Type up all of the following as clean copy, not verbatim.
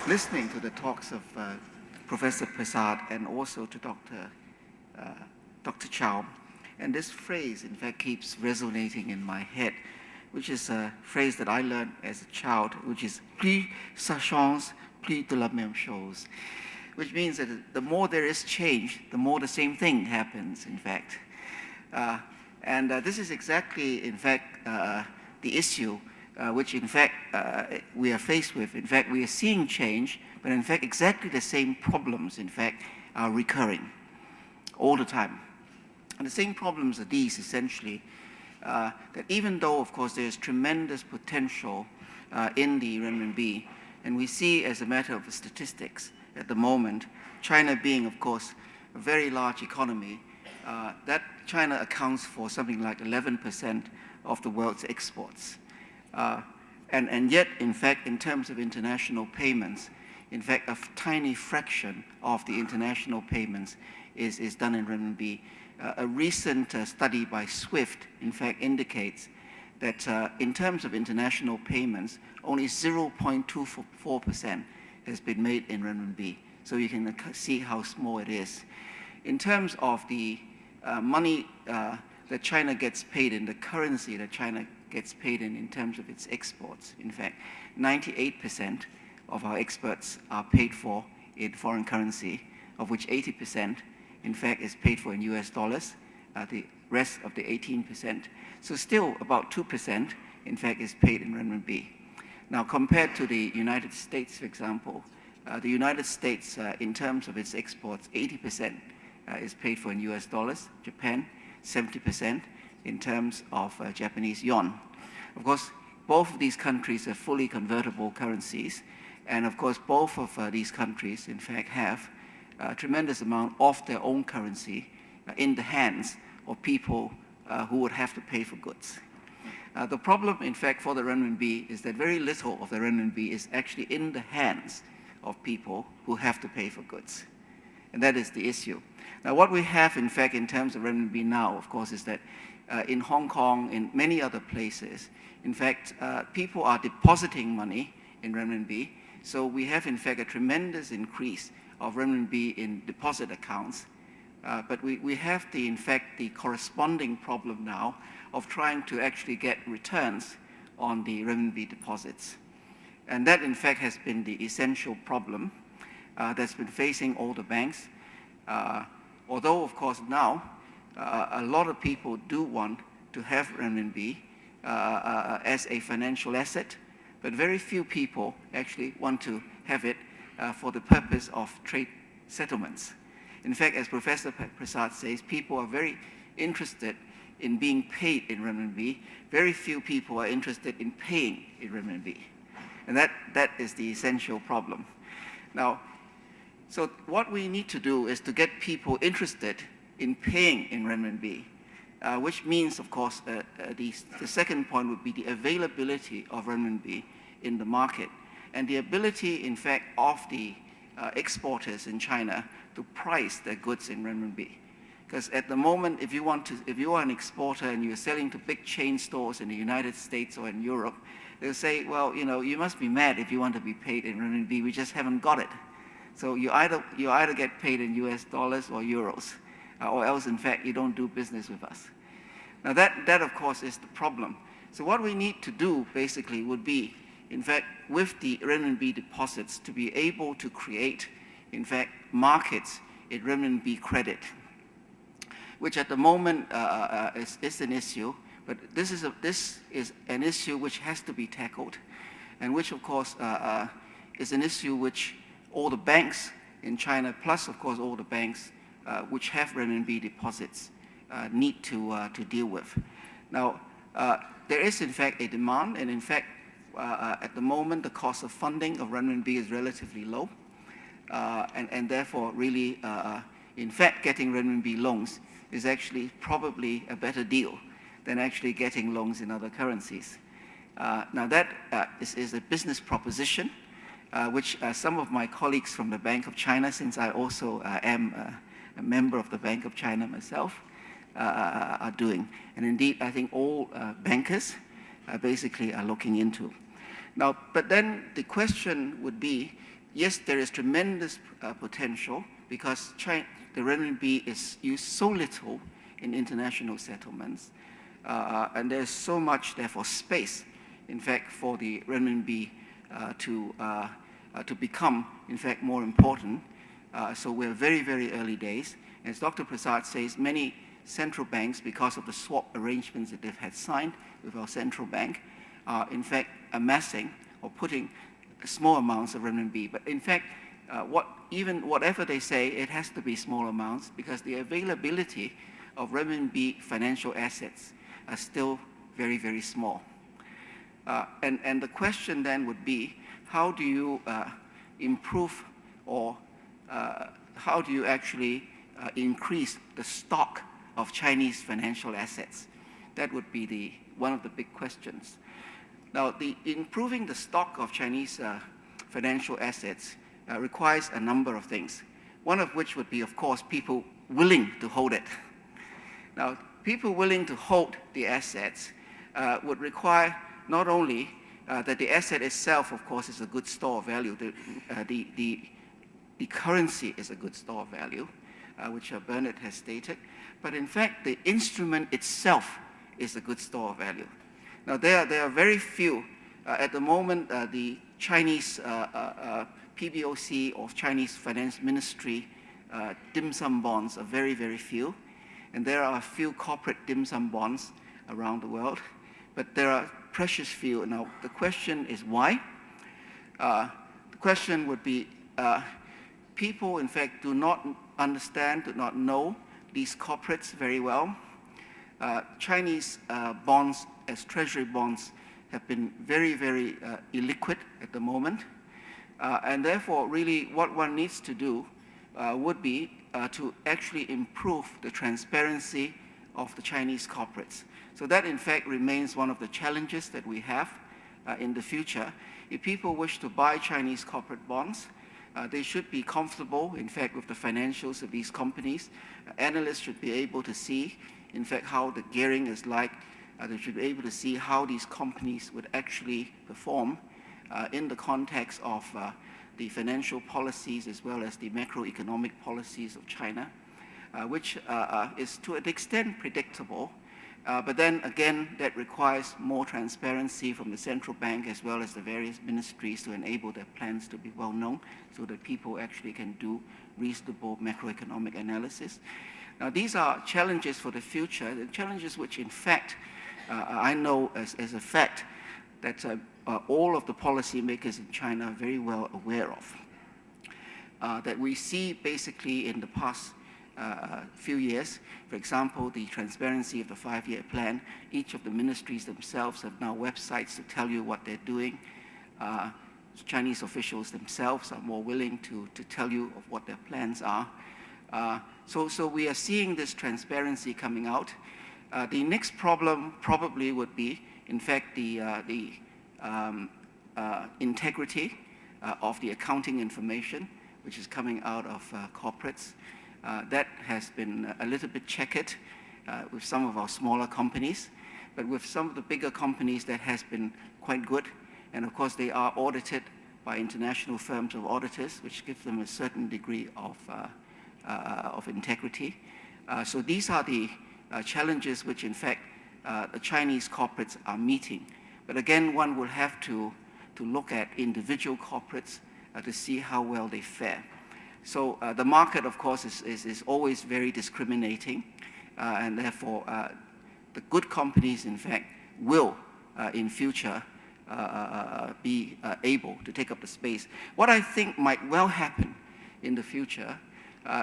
listening to the talks of Professor Prasad and also to Dr. Chow, and this phrase, in fact, keeps resonating in my head, which is a phrase that I learned as a child, which is plus ça change, plus de la même chose, which means that the more there is change, the more the same thing happens, in fact. This is exactly, in fact, the issue which, in fact, we are faced with. In fact, we are seeing change, but in fact, exactly the same problems, in fact, are recurring all the time. And the same problems are these, essentially, that even though, of course, there's tremendous potential in the renminbi, and we see as a matter of statistics at the moment, China being, of course, a very large economy, that China accounts for something like 11% of the world's exports. And yet, in fact, in terms of international payments, in fact, a tiny fraction of the international payments is done in renminbi. A recent study by SWIFT, in fact, indicates that in terms of international payments, only 0.24% has been made in renminbi. So you can see how small it is. In terms of the money that China gets paid in, the currency that China gets paid in terms of its exports, in fact, 98% of our exports are paid for in foreign currency, of which 80%, in fact, is paid for in US dollars, the rest of the 18%. So still about 2%, in fact, is paid in renminbi. Now, compared to the United States, for example, the United States, in terms of its exports, 80% is paid for in US dollars, Japan, 70% in terms of Japanese yuan. Of course, both of these countries are fully convertible currencies, and of course, both of these countries, in fact, have a tremendous amount of their own currency in the hands of people who would have to pay for goods. The problem, in fact, for the renminbi is that very little of the renminbi is actually in the hands of people who have to pay for goods. And that is the issue. Now, what we have, in fact, in terms of renminbi now, of course, is that in Hong Kong, in many other places, in fact, people are depositing money in renminbi. So we have, in fact, a tremendous increase of renminbi in deposit accounts. But we have, in fact, the corresponding problem now of trying to actually get returns on the renminbi deposits. And that, in fact, has been the essential problem that's been facing all the banks. Although, of course, now a lot of people do want to have renminbi as a financial asset, but very few people actually want to have it for the purpose of trade settlements. In fact, as Professor Prasad says, people are very interested in being paid in renminbi. Very few people are interested in paying in renminbi. And that is the essential problem. Now, so what we need to do is to get people interested in paying in renminbi, which means, of course, the second point would be the availability of renminbi in the market and the ability, in fact, of the exporters in China to price their goods in renminbi. Because at the moment, if you are an exporter and you're selling to big chain stores in the United States or in Europe, they'll say, well, you must be mad if you want to be paid in renminbi. We just haven't got it. So you either get paid in US dollars or euros, or else, in fact, you don't do business with us. Now that of course, is the problem. So what we need to do, basically, would be, in fact, with the renminbi deposits, to be able to create, in fact, markets in renminbi credit, which at the moment is an issue, but this is an issue which has to be tackled, and which, of course, is an issue which all the banks in China, plus, of course, all the banks which have renminbi deposits need to deal with. Now, there is, in fact, a demand, and in fact, at the moment, the cost of funding of renminbi is relatively low, and therefore, really, in fact, getting renminbi loans is actually probably a better deal than actually getting loans in other currencies. Now, that is a business proposition, which some of my colleagues from the Bank of China, since I also am a member of the Bank of China myself, are doing. And indeed, I think all bankers basically are looking into. Now, but then the question would be, yes, there is tremendous potential because the renminbi is used so little in international settlements, and there's so much, therefore, space, in fact, for the renminbi to become, in fact, more important. So we're very, very early days. As Dr. Prasad says, many central banks, because of the swap arrangements that they've had signed with our central bank, are in fact amassing or putting small amounts of renminbi. But in fact, whatever they say, it has to be small amounts because the availability of renminbi financial assets are still very, very small. And the question then would be, how do you improve or how do you actually increase the stock of Chinese financial assets? That would be one of the big questions. Now, improving the stock of Chinese financial assets requires a number of things, one of which would be, of course, people willing to hold it. Now, people willing to hold the assets would require not only that the asset itself, of course, is a good store of value, the currency is a good store of value, which Bernard has stated, but in fact, the instrument itself is a good store of value. Now, there are very few. At the moment, the Chinese PBOC or Chinese Finance Ministry dim sum bonds are very, very few. And there are a few corporate dim sum bonds around the world. But there are precious few. Now, the question is why? The question would be, people, in fact, do not understand, do not know these corporates very well. Chinese bonds as treasury bonds have been very, very illiquid at the moment. And therefore, really, what one needs to do would be to actually improve the transparency of the Chinese corporates. So that, in fact, remains one of the challenges that we have in the future. If people wish to buy Chinese corporate bonds, they should be comfortable, in fact, with the financials of these companies. Analysts should be able to see, in fact, how the gearing is like. They should be able to see how these companies would actually perform in the context of the financial policies as well as the macroeconomic policies of China, which is to an extent predictable. But then again, that requires more transparency from the central bank as well as the various ministries to enable their plans to be well known so that people actually can do reasonable macroeconomic analysis. Now, these are challenges for the future, the challenges which, in fact, I know as a fact that all of the policymakers in China are very well aware of. That we see basically in the past few years, for example, the transparency of the 5-year plan. Each of the ministries themselves have now websites to tell you what they're doing. Chinese officials themselves are more willing to tell you of what their plans are. So we are seeing this transparency coming out. The next problem probably would be, in fact, the integrity of the accounting information, which is coming out of corporates. That has been a little bit checkered with some of our smaller companies, but with some of the bigger companies that has been quite good. And of course, they are audited by international firms of auditors, which gives them a certain degree of integrity. So these are the challenges which, in fact, the Chinese corporates are meeting. But again, one will have to look at individual corporates to see how well they fare. So the market, of course, is always very discriminating, and therefore the good companies, in fact, will in future be able to take up the space. What I think might well happen in the future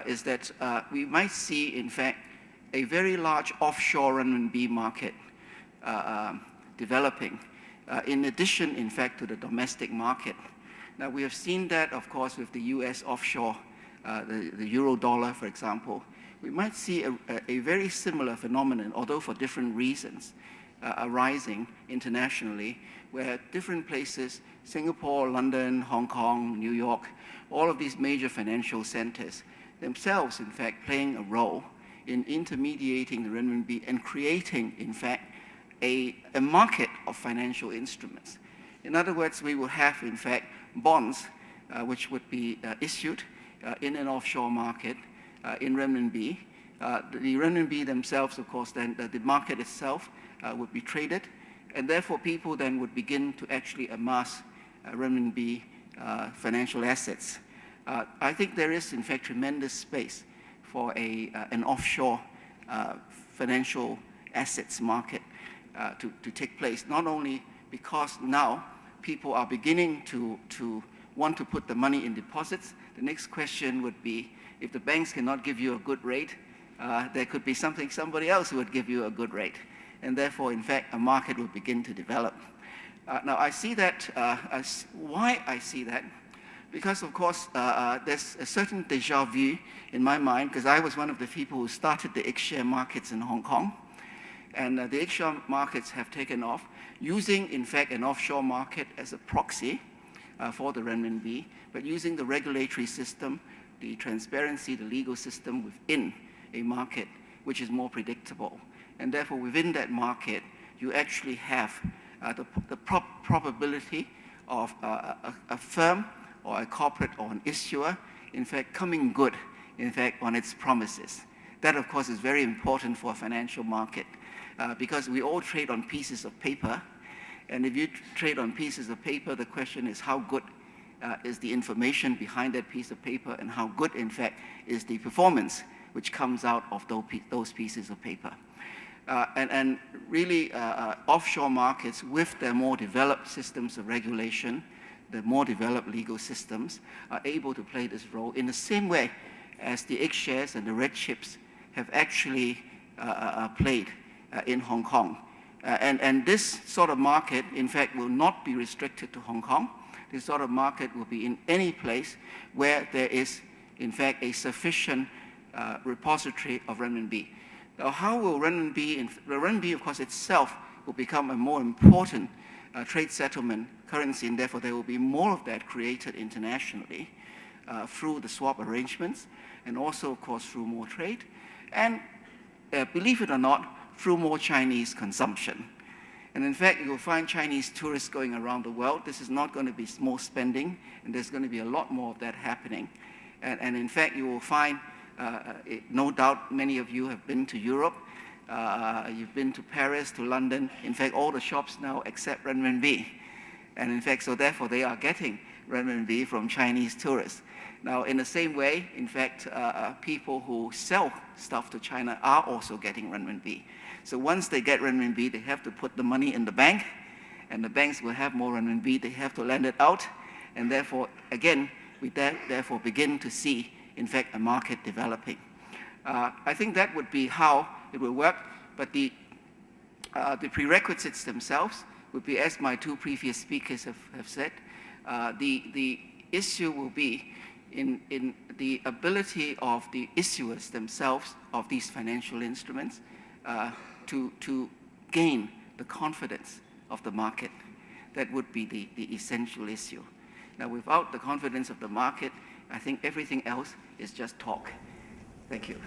is that we might see, in fact, a very large offshore renminbi market developing, in addition, in fact, to the domestic market. Now, we have seen that, of course, with the US offshore, the euro dollar, for example. We might see a very similar phenomenon, although for different reasons, arising internationally, where different places, Singapore, London, Hong Kong, New York, all of these major financial centers themselves, in fact, playing a role in intermediating the renminbi and creating, in fact, a market of financial instruments. In other words, we will have, in fact, bonds which would be issued in an offshore market in renminbi. The renminbi themselves, of course, then the market itself would be traded, and therefore people then would begin to actually amass renminbi financial assets. I think there is, in fact, tremendous space for an offshore financial assets market to take place, not only because now people are beginning to want to put the money in deposits. The next question would be, if the banks cannot give you a good rate, there could be somebody else who would give you a good rate. And therefore, in fact, a market will begin to develop. Now, I see that, why I see that, because of course, there's a certain déjà vu in my mind, because I was one of the people who started the X-share markets in Hong Kong. And the X-share markets have taken off, using, in fact, an offshore market as a proxy for the renminbi, but using the regulatory system, the transparency, the legal system within a market, which is more predictable. And therefore, within that market, you actually have the probability of a firm or a corporate or an issuer, in fact, coming good, in fact, on its promises. That, of course, is very important for a financial market because we all trade on pieces of paper. And if you trade on pieces of paper, the question is how good is the information behind that piece of paper, and how good, in fact, is the performance which comes out of those pieces of paper. And really, offshore markets with their more developed systems of regulation, the more developed legal systems, are able to play this role in the same way as the X-shares and the red chips have actually played in Hong Kong. And this sort of market, in fact, will not be restricted to Hong Kong. This sort of market will be in any place where there is, in fact, a sufficient repository of renminbi. Now, how will renminbi, the renminbi, of course, itself will become a more important trade settlement currency, and therefore there will be more of that created internationally through the swap arrangements, and also, of course, through more trade, and believe it or not, through more Chinese consumption. And in fact, you'll find Chinese tourists going around the world. This is not going to be small spending, and there's going to be a lot more of that happening. And in fact, you will find, no doubt many of you have been to Europe, you've been to Paris, to London. In fact, all the shops now accept renminbi. And in fact, so therefore they are getting renminbi from Chinese tourists. Now, in the same way, in fact, people who sell stuff to China are also getting renminbi. So once they get renminbi, they have to put the money in the bank, and the banks will have more renminbi. They have to lend it out, and therefore, again, we therefore begin to see, in fact, a market developing. I think that would be how it will work, but the prerequisites themselves would be, as my two previous speakers have said, the issue will be in the ability of the issuers themselves of these financial instruments to gain the confidence of the market. That would be the essential issue. Now, without the confidence of the market, I think everything else is just talk. Thank you.